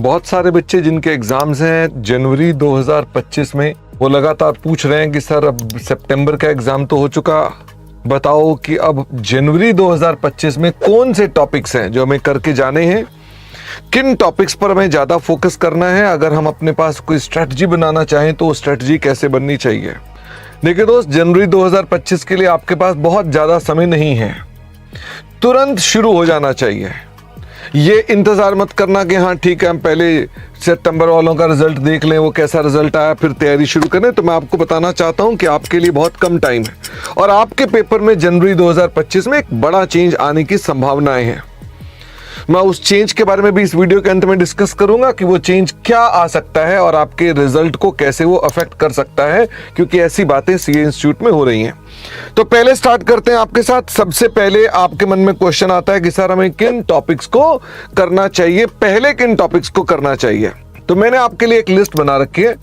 बहुत सारे बच्चे जिनके एग्जाम्स हैं जनवरी 2025 में, वो लगातार पूछ रहे हैं कि सर अब सितंबर का एग्जाम तो हो चुका, बताओ कि अब जनवरी 2025 में कौन से टॉपिक्स हैं जो हमें करके जाने हैं, किन टॉपिक्स पर हमें ज्यादा फोकस करना है। अगर हम अपने पास कोई स्ट्रेटजी बनाना चाहें तो वो स्ट्रेटजी कैसे बननी चाहिए। देखिए दोस्त, जनवरी 2025 के लिए आपके पास बहुत ज्यादा समय नहीं है, तुरंत शुरू हो जाना चाहिए। ये इंतजार मत करना कि हाँ ठीक है हम पहले सितंबर वालों का रिजल्ट देख लें, वो कैसा रिजल्ट आया फिर तैयारी शुरू करें। तो मैं आपको बताना चाहता हूं कि आपके लिए बहुत कम टाइम है और आपके पेपर में जनवरी 2025 में एक बड़ा चेंज आने की संभावनाएं हैं। मैं उस चेंज के बारे में भी इस वीडियो के अंत में डिस्कस करूंगा कि वो चेंज क्या आ सकता है और आपके रिजल्ट को कैसे वो अफेक्ट कर सकता है, क्योंकि ऐसी बातें सीए इंस्टीट्यूट में हो रही हैं। तो पहले स्टार्ट करते हैं आपके साथ। सबसे पहले आपके मन में क्वेश्चन आता है कि सर हमें किन टॉपिक्स को करना चाहिए, पहले किन टॉपिक्स को करना चाहिए। तो मैंने आपके लिए एक लिस्ट बना रखी है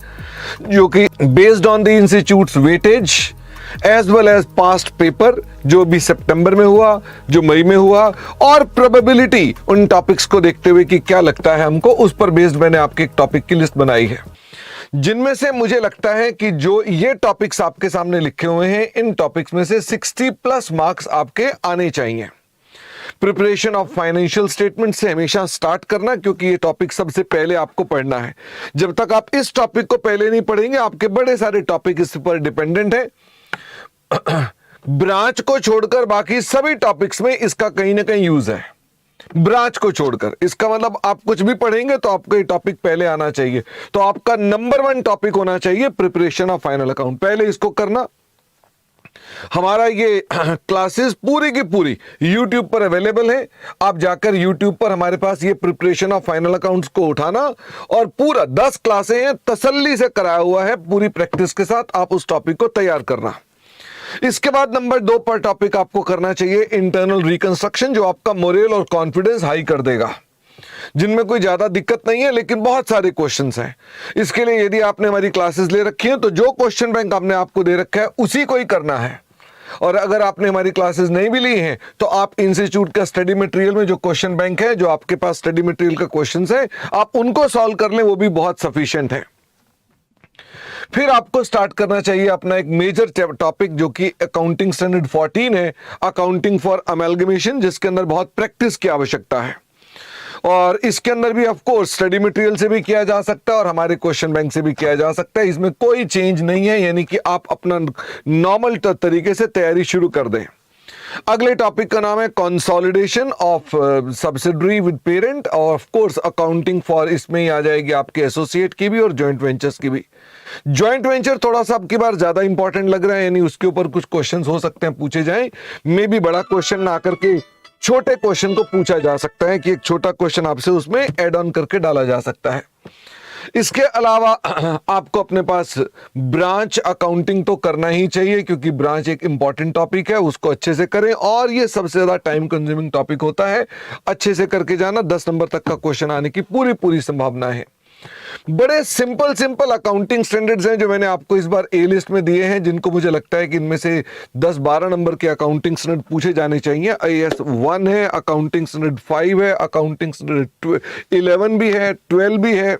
जो कि based on the institutes weightage as well as past paper, जो भी सितंबर में हुआ, जो मई में हुआ, और प्रोबेबिलिटी उन टॉपिक्स को देखते हुए कि क्या लगता है हमको, उस पर बेस्ड मैंने आपके एक टॉपिक की लिस्ट बनाई है, जिनमें से मुझे लगता है कि जो ये टॉपिक्स आपके सामने लिखे हुए हैं, इन टॉपिक्स में से 60+ मार्क्स आपके आने चाहिए। प्रिपरेशन ऑफ फाइनेंशियल स्टेटमेंट से हमेशा स्टार्ट करना, क्योंकि ये टॉपिक सबसे पहले आपको पढ़ना है। जब तक आप इस टॉपिक को पहले नहीं पढ़ेंगे, आपके बड़े सारे टॉपिक इस पर डिपेंडेंट है। ब्रांच को छोड़कर बाकी सभी टॉपिक्स में इसका कहीं ना कहीं यूज है, ब्रांच को छोड़कर। इसका मतलब आप कुछ भी पढ़ेंगे तो आपको ये टॉपिक पहले आना चाहिए। तो आपका नंबर 1 टॉपिक होना चाहिए प्रिपरेशन ऑफ फाइनल अकाउंट, पहले इसको करना। हमारा ये क्लासेस पूरी की पूरी YouTube पर अवेलेबल है। आप जाकर YouTube पर हमारे पास ये प्रिपरेशन ऑफ फाइनल अकाउंट्स को उठाना और पूरा 10 क्लासें हैं, तसल्ली से कराया हुआ है, पूरी प्रैक्टिस के साथ आप उस टॉपिक को तैयार करना। इसके बाद नंबर 2 पर टॉपिक आपको करना चाहिए इंटरनल रिकंस्ट्रक्शन, जो आपका मोरल और कॉन्फिडेंस हाई कर देगा, जिनमें कोई ज्यादा दिक्कत नहीं है लेकिन बहुत सारे क्वेश्चंस हैं। इसके लिए यदि आपने हमारी क्लासेस ले रखी हैं तो जो क्वेश्चन बैंक आपने आपको दे रखा है उसी को ही करना है। और अगर आपने हमारी क्लासेस नहीं भी ली हैं तो आप इंस्टीट्यूट का स्टडी मटेरियल में जो क्वेश्चन बैंक है, जो आपके पास स्टडी मटेरियल का क्वेश्चंस है, आप उनको सॉल्व कर लें, वो भी बहुत सफिशिएंट है। फिर आपको स्टार्ट करना चाहिए अपना एक मेजर टॉपिक जो कि अकाउंटिंग स्टैंडर्ड 14 है, अकाउंटिंग फॉर अमेलगमेशन, जिसके अंदर बहुत प्रैक्टिस की आवश्यकता है। और इसके अंदर भी ऑफ कोर्स स्टडी मटेरियल से भी किया जा सकता है और हमारे क्वेश्चन बैंक से भी किया जा सकता है। इसमें कोई चेंज नहीं है, यानी कि आप अपना नॉर्मल तरीके से तैयारी शुरू कर दें। अगले टॉपिक का नाम है consolidation of subsidiary with parent, और ऑफ कोर्स अकाउंटिंग फॉर, इसमें ही आ जाएगी आपके एसोसिएट की भी और जॉइंट वेंचर्स की भी। जॉइंट वेंचर थोड़ा सा आपकी बार ज्यादा इंपॉर्टेंट लग रहा है, यानी उसके ऊपर कुछ क्वेश्चंस हो सकते हैं पूछे जाएं। मे भी बड़ा क्वेश्चन ना करके छोटे क्वेश्चन को पूछा जा सकता है कि एक छोटा क्वेश्चन आपसे उसमें ऐड ऑन करके डाला जा सकता है। इसके अलावा आपको अपने पास ब्रांच अकाउंटिंग तो करना ही चाहिए, क्योंकि ब्रांच एक इंपॉर्टेंट टॉपिक है, उसको अच्छे से करें और ये सबसे ज्यादा टाइम कंज्यूमिंग टॉपिक होता है। अच्छे से करके जाना, 10 नंबर तक का क्वेश्चन आने की पूरी पूरी संभावना है। बड़े सिंपल अकाउंटिंग स्टैंडर्ड्स हैं जो मैंने आपको इस बार ए लिस्ट में दिए हैं, जिनको मुझे लगता है कि इनमें से 10-12 नंबर के अकाउंटिंग स्टैंडर्ड पूछे जाने चाहिए। IAS 1 है, अकाउंटिंग स्टैंडर्ड 5 है, अकाउंटिंग स्टैंडर्ड 11 भी है, 12 भी है,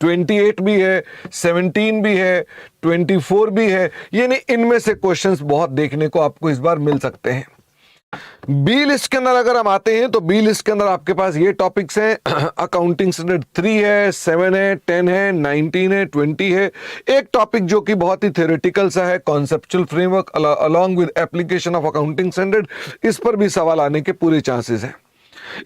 28 भी है, 17 भी है, 24 भी है, यानी इनमें से क्वेश्चंस बहुत देखने को आपको इस बार मिल सकते हैं। बी लिस्ट के अंदर अगर हम आते हैं तो बी लिस्ट के अंदर आपके पास ये टॉपिक्स हैं, अकाउंटिंग स्टैंडर्ड 3 है, 7 है, 10 है, 19 है, 20 है। एक टॉपिक जो कि बहुत ही थ्योरेटिकल सा है, conceptual framework along with application of accounting standard, इस पर भी सवाल आने के पूरे चांसेस हैं।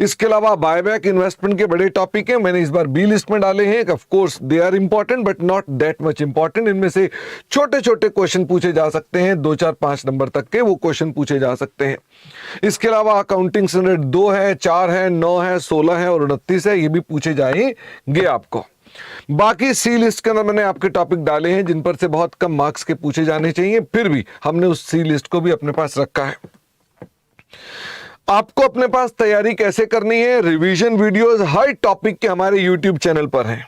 इसके अलावा बायबैक इन्वेस्टमेंट के बड़े टॉपिक हैं, मैंने इस बार बी लिस्ट में डाले हैं। Of course they are important but not that much important. इनमें से छोटे छोटे क्वेश्चन पूछे जा सकते हैं, 2, 4, 5 नंबर तक के वो क्वेश्चन पूछे जा सकते हैं। इसके अलावा अकाउंटिंग स्टैंडर्ड 2 है, 4 है, 9 है, 16 है और 29 है, ये भी पूछे जाएंगे आपको। बाकी सी लिस्ट के अंदर मैंने आपके टॉपिक डाले हैं जिन पर से बहुत कम मार्क्स के पूछे जाने चाहिए, फिर भी हमने उस सी लिस्ट को भी अपने पास रखा है। आपको अपने पास तैयारी कैसे करनी है, रिवीजन वीडियोस हर टॉपिक के हमारे YouTube चैनल पर हैं।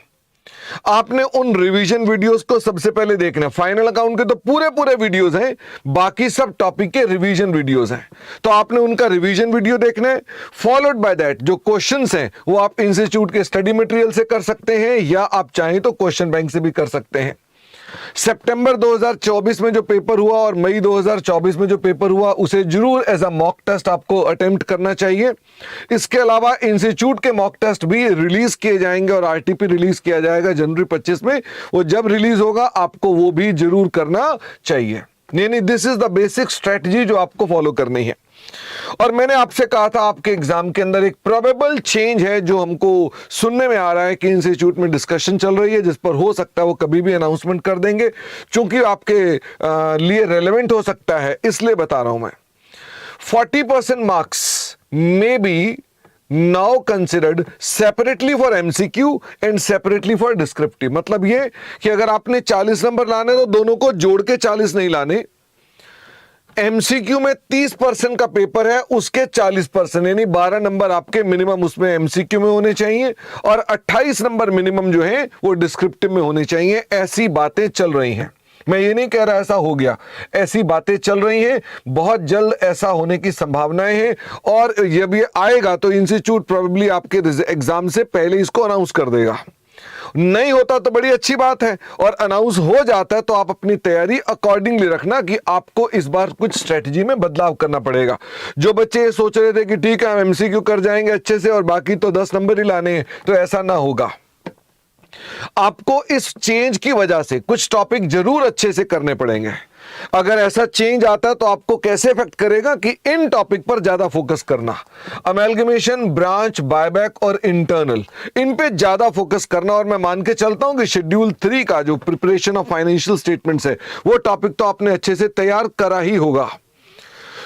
आपने उन रिवीजन वीडियोस को सबसे पहले देखना है। फाइनल अकाउंट के तो पूरे वीडियोस हैं, बाकी सब टॉपिक के रिवीजन वीडियोस हैं, तो आपने उनका रिवीजन वीडियो देखना है। फॉलोड बाय दैट जो क्वेश्चंस हैं वो आप इंस्टीट्यूट के स्टडी मटेरियल से कर सकते हैं, या आप चाहें तो क्वेश्चन बैंक से भी कर सकते हैं। सितंबर 2024 में जो पेपर हुआ और मई 2024 में जो पेपर हुआ उसे जरूर एज अ मॉक टेस्ट आपको अटेम्प्ट करना चाहिए। इसके अलावा इंस्टीट्यूट के मॉक टेस्ट भी रिलीज किए जाएंगे और आरटीपी रिलीज किया जाएगा जनवरी 25 में। वो जब रिलीज होगा आपको वो भी जरूर करना चाहिए। नहीं, this is the basic strategy जो आपको फॉलो करनी है। और मैंने आपसे कहा था आपके एग्जाम के अंदर एक प्रोबेबल चेंज है जो हमको सुनने में आ रहा है कि इंस्टीट्यूट में डिस्कशन चल रही है, जिस पर हो सकता है वो कभी भी अनाउंसमेंट कर देंगे, क्योंकि आपके लिए रेलेवेंट हो सकता है, इसलिए बता रहा हूं मैं। 40% marks may be now considered separately for MCQ and separately for descriptive. मतलब ये कि अगर आपने 40 नंबर लाने तो दोनों को जोड़ के 40 नहीं लाने। एमसीक्यू में 30% का पेपर है, उसके 40% यानी 12 नंबर आपके मिनिमम उसमें एमसीक्यू में होने चाहिए और 28 नंबर मिनिमम जो है वो डिस्क्रिप्टिव में होने चाहिए। ऐसी बातें चल रही हैं, मैं ये नहीं कह रहा ऐसा हो गया, ऐसी बातें चल रही हैं। बहुत जल्द ऐसा होने की संभावनाएं हैं और जब ये आएगा तो इंस्टीट्यूट प्रोबेबली आपके एग्जाम से पहले इसको अनाउंस कर देगा। नहीं होता तो बड़ी अच्छी बात है, और अनाउंस हो जाता है तो आप अपनी तैयारी अकॉर्डिंगली रखना कि आपको इस बार कुछ स्ट्रेटजी में बदलाव करना पड़ेगा। जो बच्चे ये सोच रहे थे कि ठीक है हम एमसीक्यू कर जाएंगे अच्छे से और बाकी तो 10 नंबर ही लाने हैं, तो ऐसा ना होगा। आपको इस चेंज की वजह से कुछ टॉपिक जरूर अच्छे से करने पड़ेंगे। अगर ऐसा चेंज आता है तो आपको कैसे इफेक्ट करेगा कि इन टॉपिक पर ज्यादा फोकस करना, अमेलगमेशन, ब्रांच, बायबैक और इंटरनल, इन पे ज्यादा फोकस करना। और मैं मान के चलता हूं कि शेड्यूल 3 का जो प्रिपरेशन ऑफ फाइनेंशियल स्टेटमेंट्स है वो टॉपिक तो आपने अच्छे से तैयार करा ही होगा।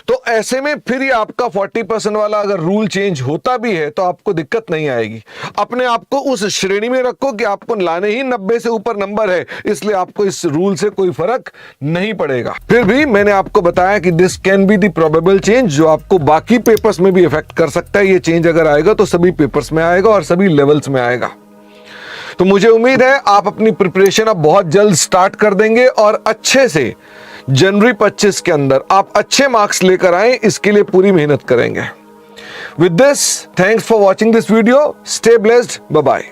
तो ऐसे में फिर ये आपका 40% वाला अगर रूल चेंज होता भी है तो आपको दिक्कत नहीं आएगी। अपने आप को उस श्रेणी में रखो कि आपको लाने ही 90 से ऊपर नंबर है, इसलिए आपको इस रूल से कोई फर्क नहीं पड़ेगा। फिर भी मैंने आपको बताया कि this can be the probable change जो आपको बाकी पेपर्स में भी इफेक्ट कर सकता है। ये चेंज अगर आएगा तो सभी पेपर्स में आएगा और सभी लेवल्स में आएगा। तो मुझे उम्मीद है आप अपनी प्रिपरेशन अब बहुत जल्द स्टार्ट कर देंगे और अच्छे से जनवरी 25 के अंदर आप अच्छे मार्क्स लेकर आए, इसके लिए पूरी मेहनत करेंगे। With this, thanks for watching this video, stay blessed, bye bye.